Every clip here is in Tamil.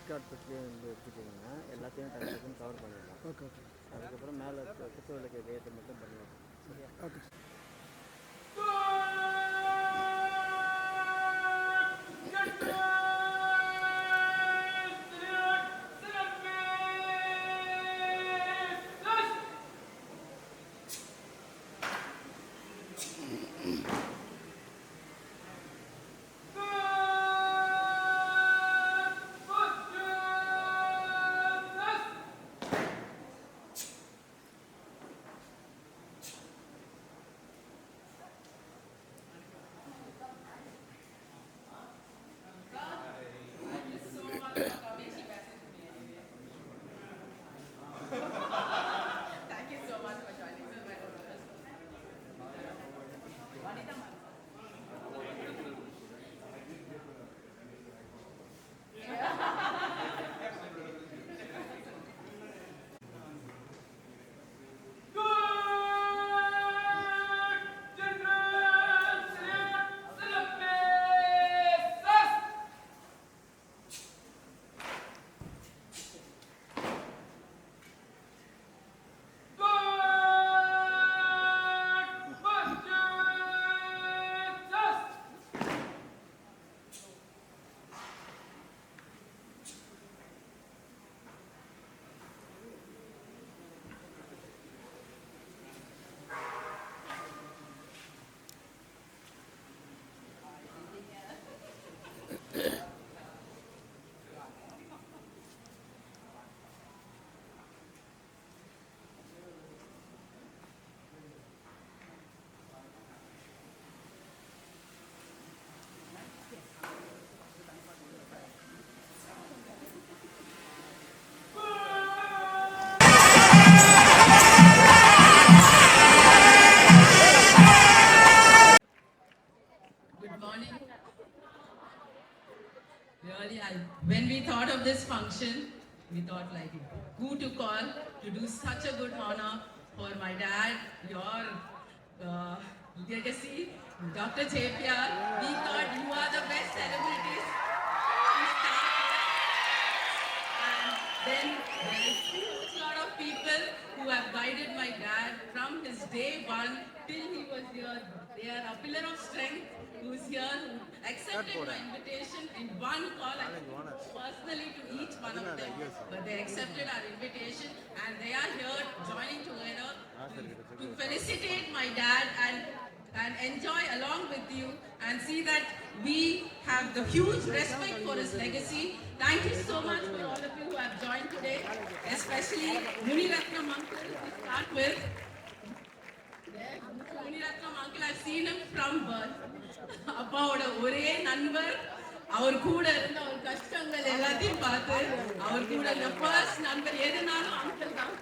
கார்ட் பற்றி வந்து எடுத்துட்டிங்கன்னா எல்லாத்தையும் டக்குன்னு கவர் பண்ணிடலாம். Okay okay. அதுக்கப்புறம் மேலே குத்து விளக்கு ஏற்ற மட்டும் பண்ணிடலாம். சரியா? Okay. Really, when we thought of this function, we thought like, who to call to do such a good honor for my dad, your legacy, Dr. JPR. We thought you are the best celebrities to start with. And then there is a huge lot of people who have guided my dad from his day one till he was here. They are a pillar of strength who's here, who accepted my invitation in one call, personally to each one of them. But they accepted our invitation and they are here joining together to felicitate my dad and enjoy along with you and see that we have the huge respect for his legacy. Thank you so much for all of you who have joined today, especially Muniratnam uncle to start with. Muniratnam uncle, I've seen him from birth. அப்பாவோட ஒரே நண்பர், அவர் கூட இருந்த அவர் கஷ்டங்கள் எல்லாத்தையும் பார்த்து அவர் கூட இந்த ஃபர்ஸ்ட் நண்பர் எதுனாலும் அங்கிள் தான்.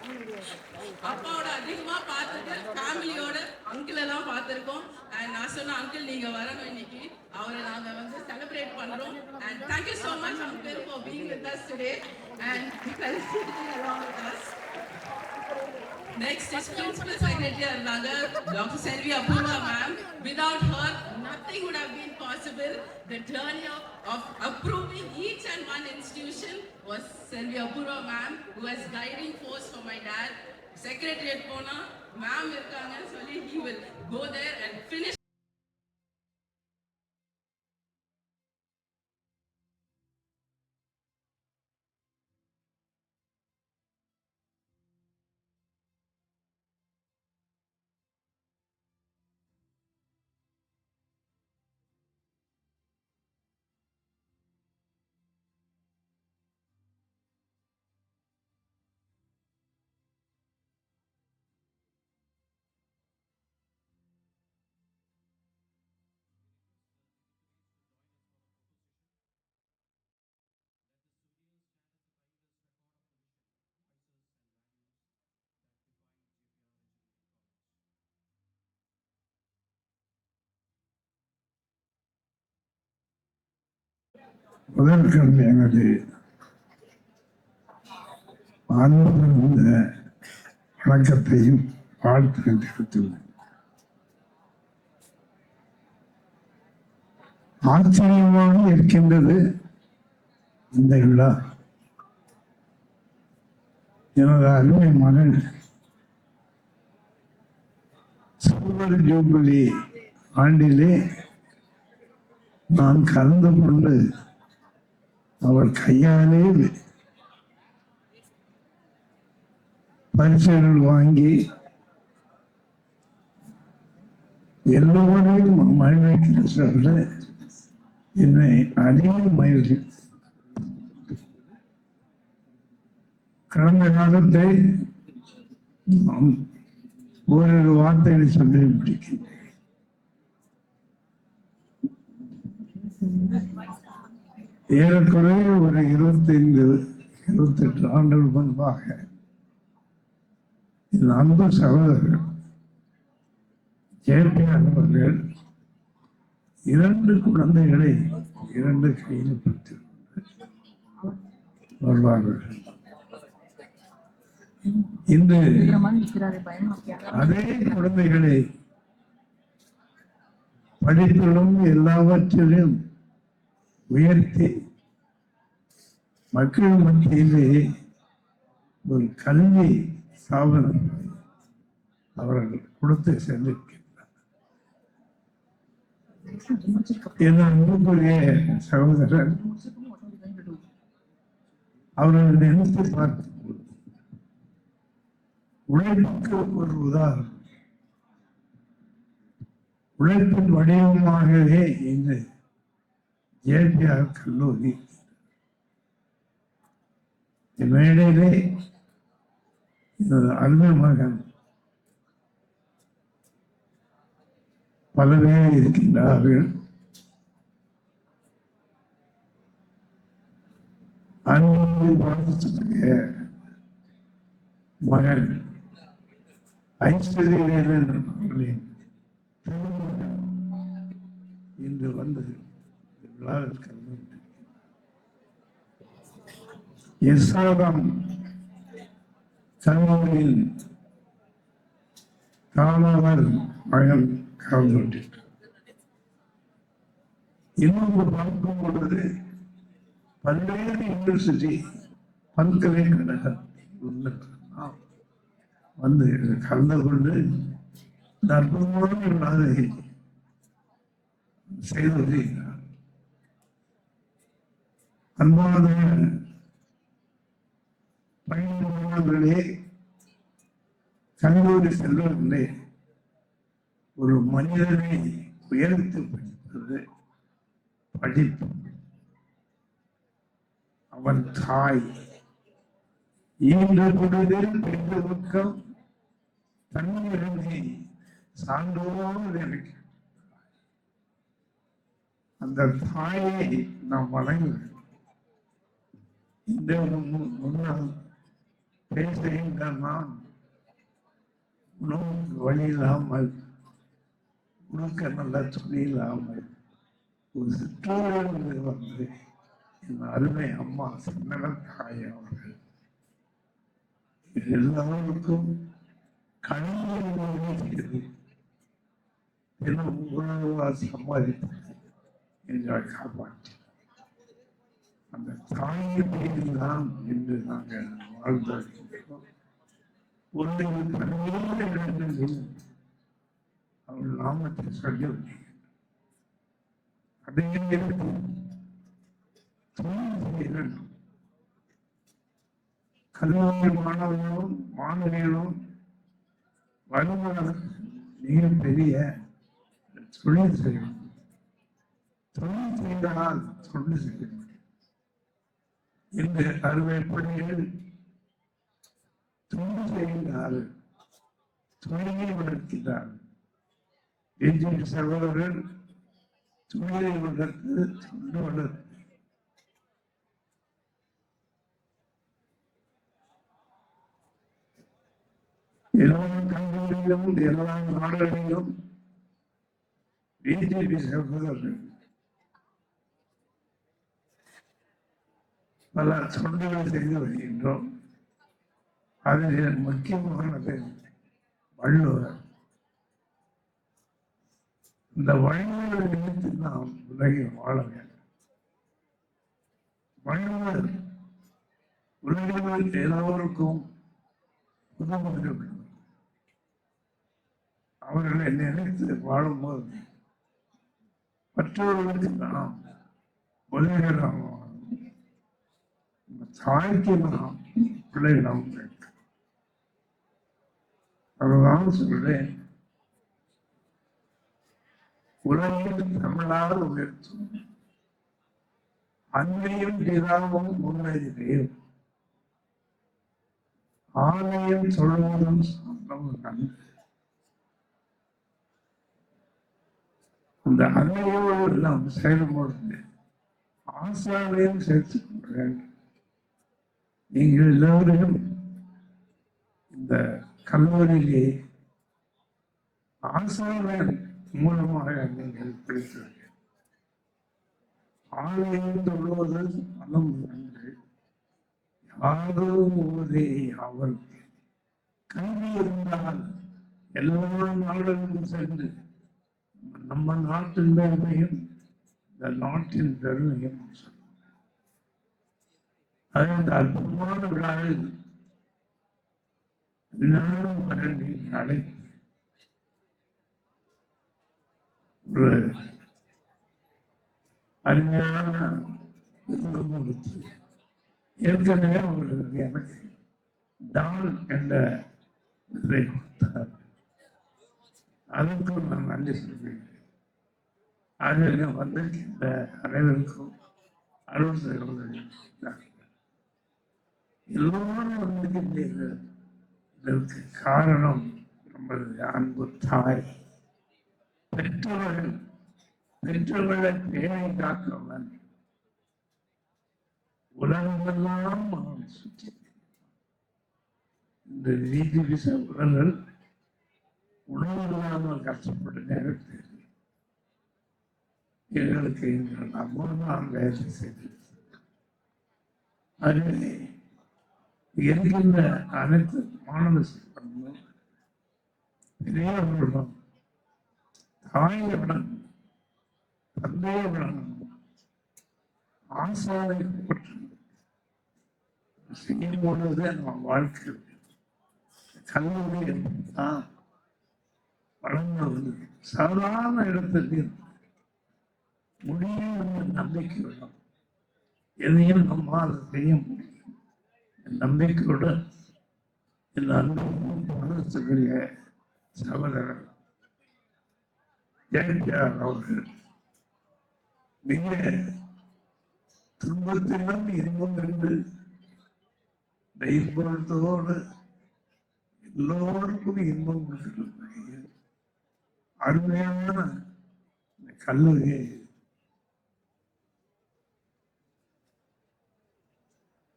அப்பாவோட அதிகமா பார்த்துட்டு ஃபேமிலியோட அங்கிள் எல்லாம் பார்த்துருக்கோம். அண்ட் நான் சொன்ன அங்கிள் நீங்க வரணும் இன்னைக்கு, அவரை நாங்க வந்து செலிப்ரேட் பண்றோம். And thank you so much uncle for being with us today and along with us. Next is Principal Secretary இருந்தாங்க Dr. Selvi Apurva ma'am. Without her, nothing would have been possible. The journey of approving each and one institution was Selvi Apurva ma'am, who was guiding force for my dad. Secretariat போனா ma'am இருக்காங்கன்னு சொல்லி he will go there and finish. முதற்கண் எனது ஆன்மீக வணக்கத்தையும் வாழ்த்துக்கள் தெரிவித்துள்ளேன். ஆச்சரியமாக இருக்கின்றது இந்த விழா. எனது அருமை மகன் சில்வர் ஜூபிலி ஆண்டிலே நான் கலந்து கொண்டு அவர் கையாலே பரிசுகள் வாங்கி எல்லோரையும் மகிழ்விக்கிற சொல்ல என்னை அதிக மகிழ்ச்சி. கடந்த காலத்தை நாம் ஓரிரு வார்த்தைகளை சொல்லி முடிக்கின்றேன். ஏறக்குறைய ஒரு 25-28 ஆண்டுகள் முன்பாக என் அன்பு சகோதரர் ஜெயபிஆர் அவர்கள் 2 குழந்தைகளை 2 கையில் பற்றி வருவார்கள். இன்று அதே குழந்தைகளை படிப்பிலும் எல்லாவற்றிலும் உயர்த்தி மக்கள் மத்தியிலே ஒரு கல்வி ஸ்தாபனம் அவர்கள் கொடுத்து சென்றிருக்கிறார். என் அன்புக்குரிய சகோதரர் அவர்கள் நினைத்து பார்த்து உழைப்புக்கு ஒரு உதாரணம். உழைப்பின் வடிவமாகவே இன்று ஜேபிஆர் கல்லூரி மேடையிலே அருமை மகன் பல பேர் இருக்கின்றார்கள். அன்பு வாழ்த்துடைய மகன் ஐஸ்வர்யன் இன்று வந்து எஸ்ஆர்எம் கல்லூரியில் காலாளர் மகன் கலந்து இன்னொன்று பார்க்கும் பொழுது பல்வேறு யூனிவர்சிட்டி பல்கலைக்கழகம் வந்து கலந்து கொண்டு அற்புதமான செய்து அன்பான பயணங்களே கல்லூரி செல்வதில்லை. ஒரு மனிதனை உயர்த்து படிப்பது படிப்பு. அவன் தாய் ஈன்ற பொழுதில் பெண்களுக்கும் தன்னிறங்கி சான்றோடு நினைக்க அந்த தாயை நாம் வணங்க இந்த முன்னால் பேசுகின்ற நான் உணவுக்கு வழி இல்லாமல் உனக்கு நல்ல துணி இல்லாமல் ஒரு சிற்றோடு வந்து என் அருமை அம்மா சின்ன தாய் அவர்கள் எல்லாருக்கும் கணவன் உணவு சம்பாதித்து எங்களை காப்பாற்றி அந்த தாயை தான் என்று நாங்கள் வாழ்ந்திருக்கின்றோம். ஒரு பணியோடு இடங்களில் அவள் நாமத்தை சொல்லி அதே கல்லூரி மாணவர்களும் மாணவிகளும் வருமானம் மிகப்பெரிய தொழில் செய்யும். தொழில் செய்தால் தொழில் செய்யும். இந்த அறுவை பணிகள் தொண்டு செய்கிறார், தொழிலை வளர்க்கிறார். பிஜேபி சகோதரர்கள் தொழிலை வளர்த்து தொண்டு வளர்த்து எல்லா கல்லூரியிலும் எல்லா நாடுகளிலும் பிஜேபி சகோதரர்கள் பல தொண்டுகளை செய்து வருகின்றோம். அதில் முக்கியமானது வள்ளுவர். இந்த வள்ளுவரை நினைத்து நாம் உலகில் வாழ வேண்டும். வள்ளுவர் உலகில் எல்லோருக்கும் உதவ அவர்களை நினைத்து வாழும்போது மற்றவர்களுக்கு நாம் உதவிகளாக தாய்க்கு நாம் பிள்ளைகளாக வேண்டும். அதுதான் சொல்றேன், உலகில் தமிழால் உயர்த்தும் அன்னையும் பிதாவும் முன்னேறியும் ஆணையம் சொல்வதும் சொந்தம் நன்கு. அந்த அன்னையோடு நாம் செயல்படுது ஆசாவையும் சேர்த்துக் கொள்ள வேண்டும். நீங்கள் எல்லோரையும் இந்த கல்லூரியிலே ஆசாவின் மூலமாக நீங்கள் படித்தீர்கள். ஆலயம் சொல்வது மனம் நன்று, யாரோ ஓதே அவருக்கு கல்வி இருந்தால் எல்லா நாடுகளும் சென்று நம்ம நாட்டின் பெருமையும் இந்த நாட்டின் பெருமையும் அந்த அற்புதமான விழாவில் நானும் வரண்டி அழைத்து ஒரு அருமையான கொடுத்து ஏற்கனவே அவர்களுக்கு எனக்கு டான் என்ற இதை கொடுத்தார். அதற்கும் நான் நன்றி சொல்கிறேன். ஆக வந்திருக்கின்ற அனைவருக்கும் அருள் செய்வர்கள் எல்லோரும் வந்திருக்கின்றீர்கள். இதற்கு காரணம் நமது அன்பு தாய். பெற்றவர்களை பேரை காக்கிறவன் உலகமெல்லாம் அவன் சுற்றி இந்த வீதி விச உலகள் உணவு இல்லாமல் கஷ்டப்பட்ட நேரத்தில் எங்களுக்கு எங்கள் அம்மா தான் வேலை செய்து அதில் இருக்கின்ற அனைத்து மாணவ செல்வங்களும் பெரியவர்களும் தாயுடன் தந்தையுடன் ஆசாவை செய்யும் பொழுது நம்ம வாழ்க்கை கல்லூரி தான் வளர்ந்தது. சாதாரண இடத்துக்கு முடியும் என்ற நம்பிக்கை வேணும். எதையும் நம்மால் செய்ய முடியும் நம்பிக்கையுடன் இந்த அனுபவம் வளர்த்துக்கூடிய சகோதரர் ஜெயந்தியார் அவர்கள் மிக துன்பத்திலும் இன்பம் என்று இன்பத்தோடு எல்லோருக்கும் இன்பம் கொடுத்திருந்த அருமையான கல்லூரியை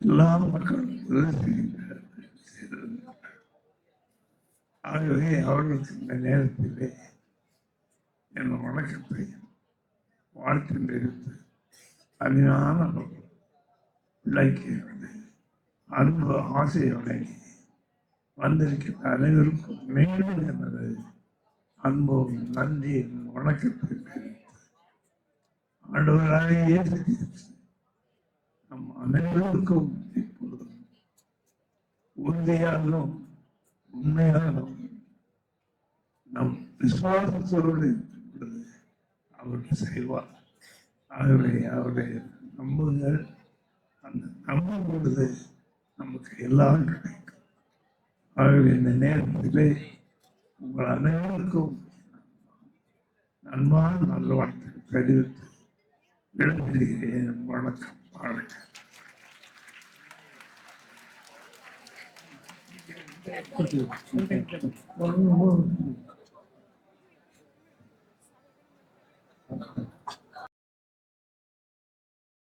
எல்லா மக்களும் ஆகவே அவர்களுக்கு இந்த நேரத்திலே என் வணக்கத்தை வாழ்க்கை தெரிவித்து அருமையான பிள்ளைக்கு அன்பு ஆசையோட வந்திருக்கிற அனைவருக்கும் மேலும் எனது அன்பும் நன்றி வணக்கத்தை தெரிவித்து ஆண்டவராக இயேசு நம் அனைவருக்கும் இப்பொழுது உறுதியாலும் உண்மையாலும் நம் விசுவாசத்தோடு அவர் செய்வார். ஆகவே அவரை நம்புங்கள். அந்த நம்பும் பொழுது நமக்கு எல்லாம் கிடைக்கும். ஆகவே இந்த நேரத்திலே உங்கள் அனைவருக்கும் அன்பான நல்ல வார்த்தை தெரிவித்து விடைபெறுகிறேன். வணக்கம். Thank you.